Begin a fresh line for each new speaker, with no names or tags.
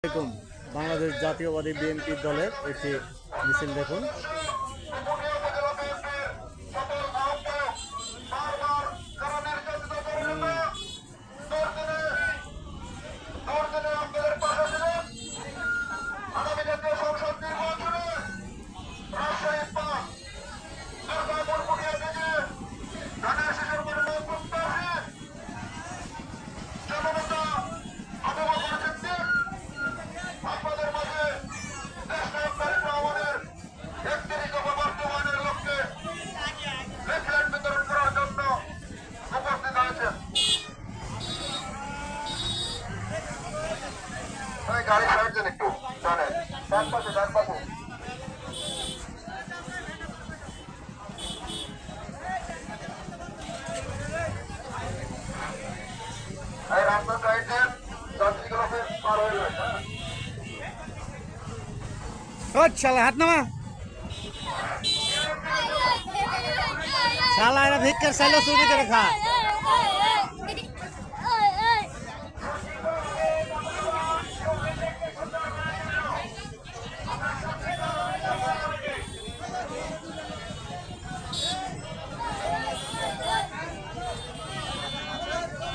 আসসালামু আলাইকুম। বাংলাদেশ জাতীয়বাদী বিএনপি দলের একটি মিছিল দেখুন।
গাড়ি সাইড দেন একটু জানেন ডান পাশে এই রাস্তার সাইড দেন যাত্রীগুলো পার হয়ে যাবে।
শালা হাত নামা, শালা এরা ভিক্ষার চাইলেও চুরি করে খা।